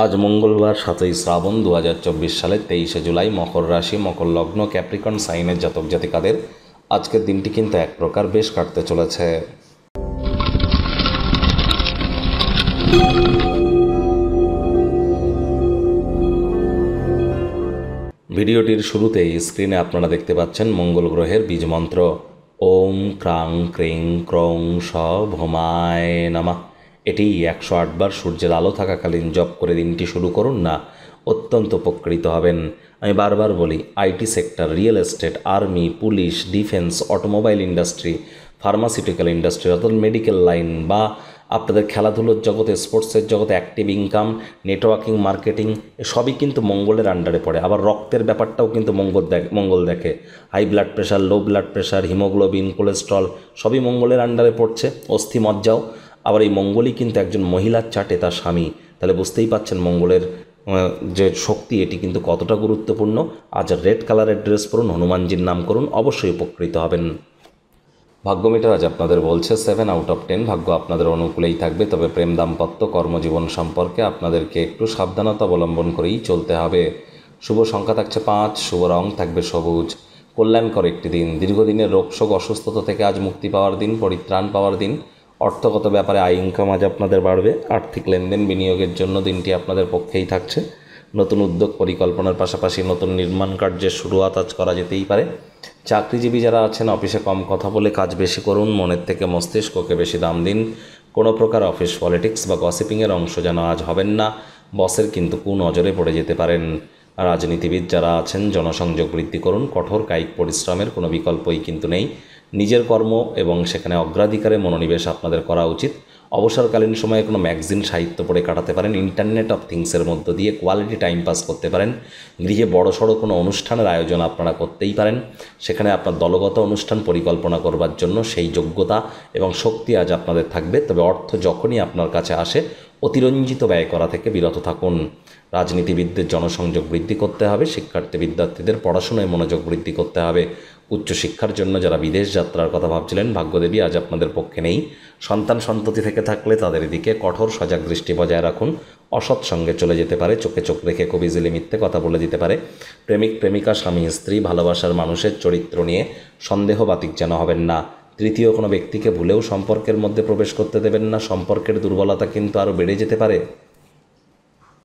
আজ মঙ্গলবার 7ই শ্রাবণ 2024 সালের 23শে জুলাই। মকর রাশি, মকর লগ্ন, ক্যাপ্রিকন সাইনের জাতক জাতিকাদের আজকের দিনটি কিন্তু এক প্রকার বেশ কাটতে চলেছে। ভিডিওটির শুরুতেই স্ক্রিনে আপনারা দেখতে পাচ্ছেন মঙ্গল গ্রহের বীজ মন্ত্র ওম ক্রাং ক্রিং ক্রং স ভৌমায় নমঃ। এটি 108 বার সূর্যের আলো থাকাকালীন জপ করে দিনটি শুরু করুন না, অত্যন্ত উপকৃত হবেন। আমি বারবার বলি, IT sector, real estate, army, police, defence, automobile industry, pharmaceutical industry অর্থাৎ মেডিকেল লাইন বা আপনাদের খেলাধুলোর জগতে, স্পোর্টসের জগতে, অ্যাক্টিভ ইনকাম, নেটওয়ার্কিং, মার্কেটিং, সবই কিন্তু মঙ্গলের আন্ডারে পড়ে। আবার রক্তের ব্যাপারটাও কিন্তু মঙ্গল দেখে। High blood pressure, low blood pressure, haemoglobin, cholesterol সবই মঙ্গলের আন্ডারে পড়ছে। অস্থি মজ্জাও। আবার এই মঙ্গলই কিন্তু একজন মহিলার চাটে তার স্বামী। তাহলে বুঝতেই পাচ্ছেন মঙ্গলের যে শক্তি, এটি কিন্তু কতটা গুরুত্বপূর্ণ। আজ রেড কালারের ড্রেস পরুন, হনুমানজির নাম করুন, অবশ্যই উপকৃত হবেন। ভাগ্যমিটার আজ আপনাদের বলছে 7 আউট অফ 10। ভাগ্য আপনাদের অনুকূলেই থাকবে, তবে প্রেম, দাম্পত্য, কর্মজীবন সম্পর্কে আপনাদেরকে একটু সাবধানতা অবলম্বন করেই চলতে হবে। শুভ সংখ্যা থাকছে 5, শুভ রং থাকবে সবুজ। কল্যাণকর একটি দিন। দীর্ঘদিনের রোগশোক, অসুস্থতা থেকে আজ মুক্তি পাওয়ার দিন, পরিত্রাণ পাওয়ার দিন। অর্থগত ব্যাপারে আয় ইনকাম আজ আপনাদের বাড়বে। আর্থিক লেনদেন, বিনিয়োগের জন্য দিনটি আপনাদের পক্ষেই থাকছে। নতুন উদ্যোগ, পরিকল্পনার পাশাপাশি নতুন নির্মাণ কার্যের শুরুয়াত আজ করা যেতেই পারে। চাকরিজীবী যারা আছেন, অফিসে কম কথা বলে কাজ বেশি করুন, মনের থেকে মস্তিষ্ককে বেশি দাম দিন। কোনো প্রকার অফিস পলিটিক্স বা গসিপিংয়ের অংশ যেন আজ হবেন না, বসের কিন্তু কুনজরে পড়ে যেতে পারেন। রাজনীতিবিদ যারা আছেন, জনসংযোগ বৃদ্ধি করুন। কঠোর কায়িক পরিশ্রমের কোনো বিকল্পই কিন্তু নেই। নিজের কর্ম এবং সেখানে অগ্রাধিকারে মনোনিবেশ আপনাদের করা উচিত। অবসরকালীন সময়ে কোনো ম্যাগাজিন, সাহিত্য পড়ে কাটাতে পারেন। ইন্টারনেট অফ থিংসের মধ্য দিয়ে কোয়ালিটি টাইম পাস করতে পারেন। গৃহে বড়সড় কোনো অনুষ্ঠানের আয়োজন আপনারা করতেই পারেন। সেখানে আপনার দলগত অনুষ্ঠান পরিকল্পনা করবার জন্য সেই যোগ্যতা এবং শক্তি আজ আপনাদের থাকবে। তবে অর্থ যখনই আপনার কাছে আসে, অতিরঞ্জিত ব্যয় করা থেকে বিরত থাকুন। রাজনীতিবিদদের জনসংযোগ বৃদ্ধি করতে হবে। শিক্ষার্থী বিদ্যার্থীদের পড়াশোনায় মনোযোগ বৃদ্ধি করতে হবে। উচ্চশিক্ষার জন্য যারা বিদেশ যাত্রার কথা ভাবছিলেন, ভাগ্যদেবী আজ আপনাদের পক্ষে নেই। সন্তান সন্ততি থেকে থাকলে তাদের দিকে কঠোর সজাগ দৃষ্টি বজায় রাখুন। অসৎ সঙ্গে চলে যেতে পারে। চোখে চোখ রেখে খুব ইজিলি মিথ্যে কথা বলে দিতে পারে। প্রেমিক প্রেমিকা, স্বামী স্ত্রী, ভালোবাসার মানুষের চরিত্র নিয়ে সন্দেহবাতিক যেন হবেন না। তৃতীয় কোনো ব্যক্তিকে ভুলেও সম্পর্কের মধ্যে প্রবেশ করতে দেবেন না। সম্পর্কের দুর্বলতা কিন্তু আরও বেড়ে যেতে পারে।